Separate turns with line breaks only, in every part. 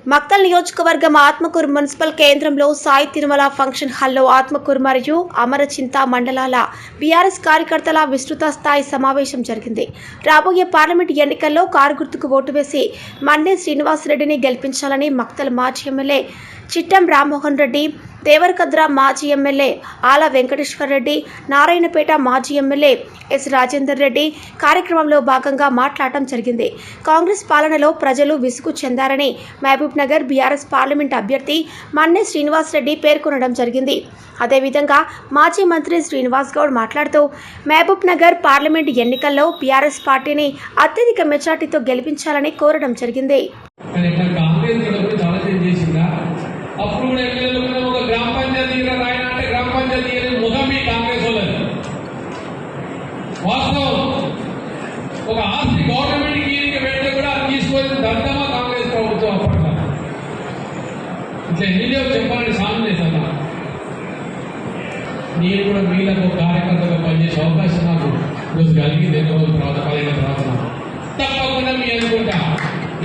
మక్తల్ నియోజకవర్గం ఆత్మకూరు మున్సిపల్ కేంద్రంలో సాయి తిరుమల ఫంక్షన్ హాల్లో ఆత్మకూరు మరియు అమరచింత మండలాల బీఆర్ఎస్ కార్యకర్తల విస్తృత స్థాయి సమావేశం జరిగింది. రాబోయే పార్లమెంట్ ఎన్నికల్లో కారు గుర్తుకు ఓటు వేసి మండే శ్రీనివాసరెడ్డిని గెలిపించాలని మక్తల్ మాజీ ఎమ్మెల్యే చిట్టం రామ్మోహన్ రెడ్డి, దేవరకద్ర మాజీ ఎమ్మెల్యే ఆల వెంకటేశ్వర్ రెడ్డి, నారాయణపేట మాజీ ఎమ్మెల్యే ఎస్ రాజేందర్ రెడ్డి కార్యక్రమంలో భాగంగా మాట్లాడటం జరిగింది. కాంగ్రెస్ పాలనలో ప్రజలు విసుగు చెందారని మహబూబ్ నగర్ బీఆర్ఎస్ పార్లమెంట్ అభ్యర్థి మన్నే శ్రీనివాస్ రెడ్డి పేర్కొనడం జరిగింది. అదేవిధంగా మాజీ మంత్రి శ్రీనివాస్ గౌడ్ మాట్లాడుతూ మహబూబ్ నగర్ పార్లమెంట్ ఎన్నికల్లో బీఆర్ఎస్ పార్టీని అత్యధిక మెజార్టీతో గెలిపించాలని కోరడం జరిగింది.
అప్పుడు కూడా ఎమ్మెల్యేలు ఒక గ్రామ పంచాయతీ రాయన అంటే గ్రామ పంచాయతీ ముఖం మీ కాంగ్రెస్ వాళ్ళది. వాస్తవం ఒక ఆస్తి గవర్నమెంట్ కీరికి పెడితే కూడా తీసుకొని దర్దమా కాంగ్రెస్ ప్రభుత్వం అప్పట్లో. ఇట్లా ఎన్ని చెప్పాలని సాధన అన్న నేను కూడా మీలకు కార్యకర్తగా పనిచేసే అవకాశం నాకు రోజు కలిగింది. ఎన్నో రోజుల తర్వాత 15 తర్వాత తప్పకుండా మీ అనుకుంటా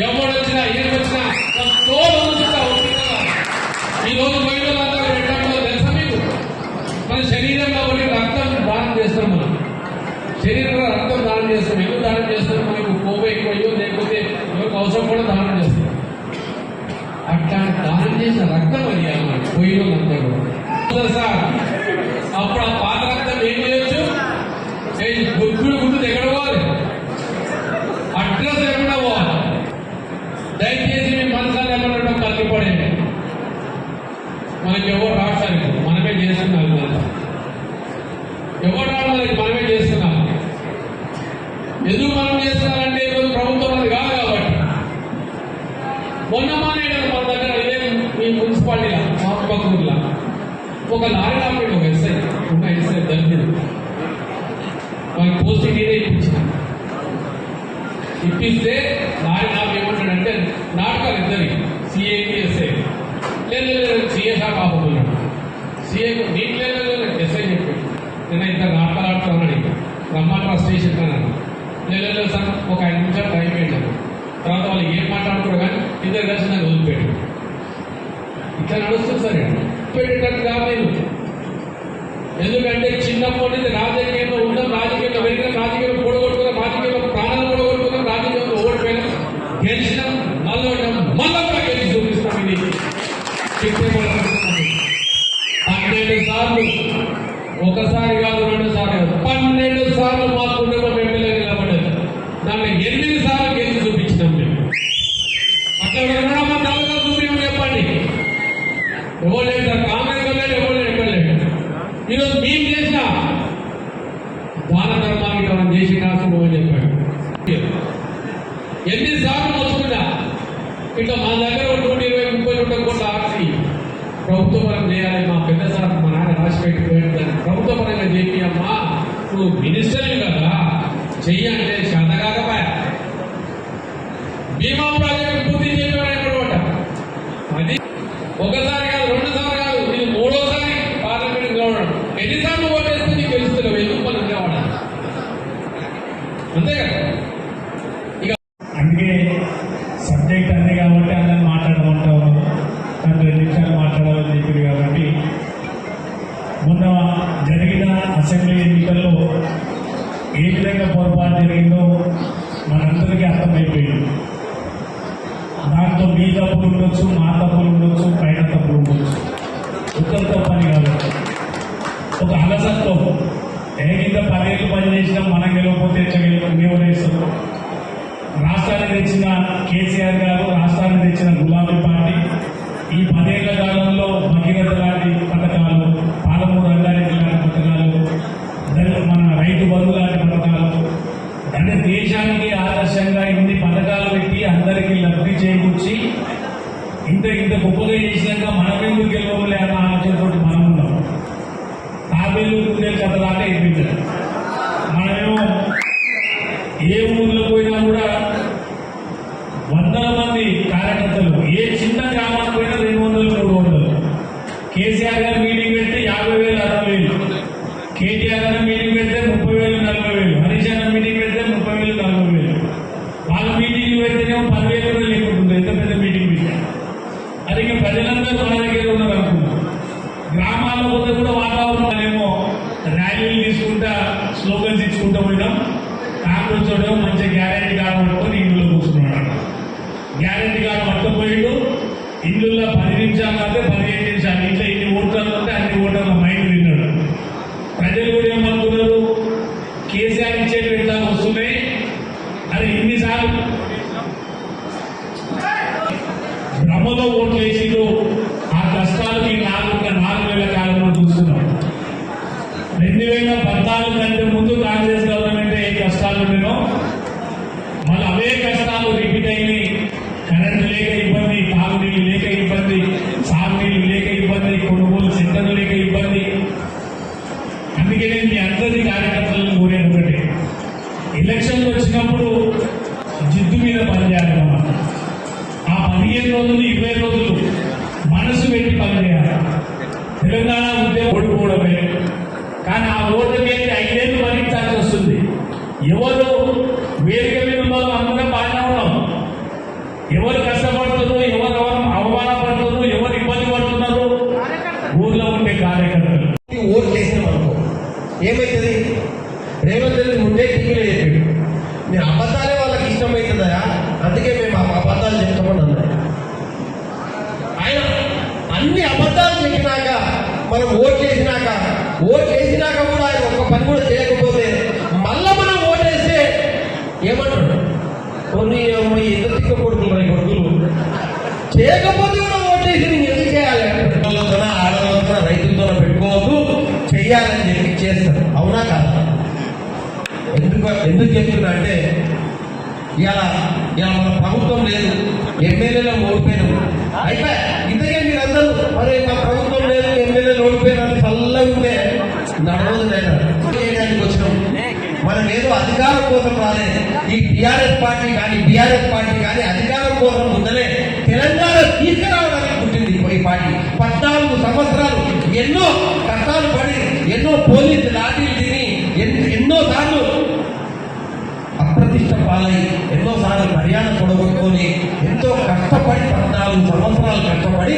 ఎవరు వచ్చినా ఏం వచ్చినా ఈ రోజు బయటంతా పెట్టడంలో తెలుసా మీకు? మన శరీరంలో ఒకటి రక్తం దానం చేస్తాం. మనం శరీరంలో రక్తం దానం చేస్తాం. ఎందుకు దానం చేస్తాం? మనకు కోపం ఎక్కువయ్యో లేకపోతే ఎవరికి అవసరం కూడా దానం చేస్తాం. అట్లా దానం చేసిన రక్తం అది మనకు పోయినంతా కూడా సార్. అప్పుడు ఆ పాత రక్తం ఏం చేయొచ్చు? గుడ్డు ఎక్కడ పోవాలి? అడ్రస్ ఎక్కడ పోవాలి? దయచేసి మీ మనసాలు ఏమన్నా కలిగిపడండి. మనకి ఎవరు రావడానికి మనమే చేస్తున్నాం. ఎవరు రావడానికి మనమే చేస్తున్నాం. ఎందుకు మనం చేస్తున్నారంటే ఈరోజు ప్రభుత్వం అది కాదు కాబట్టి. మొన్నమానే మన దగ్గర ఇదే మీ మున్సిపాలిటీలో ఆత్మకూరులో ఒక లారీ ఆపేట ఒక ఎస్ఐ దళితుడు వాళ్ళకి పోస్టింగ్ ఇదే ఇప్పిస్తే లారీ నాకు ఏమంటాడంటే నాటకాలు ఇద్దరికి సిఏకి ఎస్ఐ లేదు సీఏ సార్ ఆపుకున్నాడు. సీఏ నీకు లేదు ఎస్ఐ చెప్పాడు నేను ఇంత నాటకాలు ఆడుతున్నాను రమ్మంటారా స్టేషన్ అన్నాను. లేదు సార్ ఒక 5 నిమిషాలు టైం పెట్టాను. తర్వాత వాళ్ళు ఏం మాట్లాడుకోరు కానీ ఇద్దరు కలిసి నాకు వదిలిపెట్టాడు. ఇట్లా నడుస్తుంది సరే పెట్టేటట్టు కాదు నేను. ఎందుకంటే చిన్నప్పటి నుంచి రాజకీయంలో ఉన్నాం, రాజకీయంలో వెళ్ళిన రాజకీయంలో కూడగొట్టుకున్నాం, రాజకీయంలో ప్రాణాలు కూడగొట్టుకున్నాం, రాజకీయంలో ఓడిపోయినాం, గెలిచినాం, మళ్ళీ మళ్ళీ కూడా గెలిచి చూపిస్తాం. ఇది 12 సార్లు ఒకసారి కాదు 2 సార్లు కాదు 12 సార్లు మా కుటుంబం ఎమ్మెల్యే నిలబడ్డది. దాన్ని 8 సార్లు గెలిచి చూపించినాం మేము. అట్లా చూపించమని చెప్పండి. ఇవ్వలేదు సార్, కాంగ్రెస్ వెళ్ళాడు, ఇవ్వలేదు. ఈరోజు మేము చేసిన దాన ధర్మానికి మనం చేసి రాసుకున్నాం అని చెప్పాడు. 8 సార్లు మోసుకున్నా. ఇట్లా మా దగ్గర 120-30 కోట్ల ఆస్తి ప్రభుత్వ పరంగా చేయాలి. మా పెద్ద సార్ మా నాన్న రాసి పెట్టిపోయాడు. దాన్ని ప్రభుత్వ పరంగా చెప్పి అమ్మా నువ్వు మినిస్టర్లు కదా చెయ్యంటే శాత కాకపోయా. బీమా ప్రాజెక్టు పూర్తి చేయడం అది ఒకసారి కాదు 2 సార్లు కాదు, ఇది 3వసారి పార్లమెంట్ గెలవడం. ఎన్నిసార్లు ఓటేస్తే నీకు తెలుస్తున్నావు ఎందుకు మనం గెలవడం. అంతే కదా.
అందుకే సబ్జెక్ట్ అంది కాబట్టి అందరిని మాట్లాడమంటావు. 2 నిమిషాలు మాట్లాడాలని చెప్పింది కాబట్టి మొన్న జరిగిన అసెంబ్లీ ఎన్నికల్లో ఏ విధంగా పొరపాటు జరిగిందో మనందరికీ అర్థమైపోయింది. దాంట్లో మీ తప్పులు ఉండొచ్చు, మా తప్పులు ఉండొచ్చు, పైన తప్పులు ఉండొచ్చు. ఉత్తరతో పని కాదు. ఒక అలసత్వం కింద 10 ఏళ్ళు పని చేసినా మనం గెలవకపోతే ఎవరేస్తాం. రాష్ట్రాన్ని తెచ్చిన కేసీఆర్ గారు, రాష్ట్రాన్ని తెచ్చిన గులాబీ పార్టీ ఈ 10 ఏళ్ల కాలంలో భగీరథ లాంటి పథకాలు, పాలమూరు రంగారెడ్డి లాంటి పథకాలు, మన రైతు బంధు లాంటి పథకాలు, అంటే దేశానికి ఆదర్శంగా ఇన్ని పథకాలు పెట్టి అందరికీ లబ్ధి చేకూర్చి ఇంత గొప్పగా చేసినాక మనం ఎందుకు గెలవలే అన్న ఆలోచనతో మనం ఉన్నాం. తాబేలు కుందేలు కథ దాకా అయిపోయింది. మనమేమో ఏ ఊర్లో పోయినా కూడా 100 మంది కార్యకర్తలు, ఏ చిన్న గ్రామానికి పోయినా 200-300. కేసీఆర్ గారు మీటింగ్ పెడితే 50,000, 60,000. కేటీఆర్ గారు మీటింగ్ పెడితే 30,000, 40,000. హరీష్ అన్న మీటింగ్ పెడితే 30,000, 40,000. వాళ్ళ మీటింగ్ పెడితేనేమో 10,000 కూడా లేకుంటుంది. ఎంత పెద్ద మీటింగ్ పెట్టారు. కాంగ్రెస్ వాడు మంచిగా గ్యారెంటీ కార్డు పట్టుకొని ఇంట్లో కూర్చున్నాడు. గ్యారెంటీ కార్డు పట్టుకుపోయిండు. ఇంట్లో 10 నిమిషాలు కాదు 15 నిమిషాలు ఇంట్లో ఇన్ని ఓటర్లు ఉంటే అన్ని ఓటర్ల మైండ్ తిన్నాడు. ప్రజలు కూడా ఏమనుకున్నారు, కేసీఆర్ ఇచ్చేటి ఎట్లా వస్తున్నాయి అది ఇన్నిసార్లు భ్రమలో ఓట్లు వేసిండు. ఆ కష్టాలు ఈ 4 నెలల కాలంలో చూస్తున్నాం. 2014 కంటే ముందు కాంగ్రెస్ గవర్నమెంట్ ఏ కష్టాలు ఉండేనో మళ్ళీ అవే కష్టాలు రిపీట్ అయినాయి. కరెంట్ లేక ఇబ్బంది, తాగునీళ్ళు లేక ఇబ్బంది, సాగునీళ్ళు లేక ఇబ్బంది, కొనుగోలు సెంటర్లు లేక ఇబ్బంది. అందుకే నేను మీ అందరి కార్యకర్తలను కోరేది ఒకటి, ఎలక్షన్లు వచ్చినప్పుడు జిద్దు మీద పనిచేయాలి. మనం ఆ 15 రోజులు 20 రోజులు మనసు పెట్టి పనిచేయాలి. తెలంగాణ ఉద్యమం ఓడిపోవడమే, కానీ ఆ ఓటుకి 5 ఏళ్ళు భరించాల్సి వస్తుంది. ఎవరు వేదిక మీద ఉన్నారో అందరం బాగానే ఉన్నాం. ఎవరు కష్టపడుతున్నారు, ఎవరు అవమానపడుతున్నారు, ఎవరు ఇబ్బంది పడుతున్నారు, ఊర్లో ఉండే కార్యకర్తలు.
ఓటు చేసినాం అనుకో ఏమవుతుంది, రేవంత్ రెడ్డి ముందే టీవీలో చెప్పాడు, మీ అబద్ధాలే వాళ్ళకి ఇష్టమవుతుందా, అందుకే మేము ఆ అబద్ధాలు చెప్తామని అన్నాడు. ఆయన అన్ని అబద్ధాలు చెప్పినాక మనం ఓటు చేసినాక కూడా ఆయన ఒక్క పని కూడా చేయకపోతే మళ్ళా మనం ఓటేస్తే ఏమంటాడు, కొన్ని ఎంత తిక్క కొడుకులు చేయకపోతే కూడా ఓటేసి నేను ఎందుకు చేయాలి, ఆడవాళ్ళతో రైతులతో పెట్టుకోవద్దు చెయ్యాలని చెప్పి చేస్తారు. అవునా కాదా? ఎందుకు చెప్తున్నా అంటే ఇలా మన ప్రభుత్వం లేదు, ఎమ్మెల్యేలో ఓడిపోయినాం అయిపోయి ఇంతకే మీరందరూ మరి మా ప్రభుత్వం లేదు ఎమ్మెల్యేలు ఓడిపోయినా చల్లగా ఉంటే నడవదు చేయడానికి వచ్చినాం. మనం ఏదో అధికారం కోసం రాలేదు. ఈ బీఆర్ఎస్ పార్టీ కానీ అధికారం కోసం ముందనే తెలంగాణ తీసుకురావడానికి పుట్టింది ఈ పార్టీ. 14 సంవత్సరాలు ఎన్నో కష్టాలు పడి, ఎన్నో పోలీసు లాఠీలు తిని, ఎన్నో సార్లు అప్రతిష్ట పాలై, ఎన్నోసార్లు మర్యాద పొడగొట్టుకొని ఎంతో కష్టపడి 14 సంవత్సరాలు కష్టపడి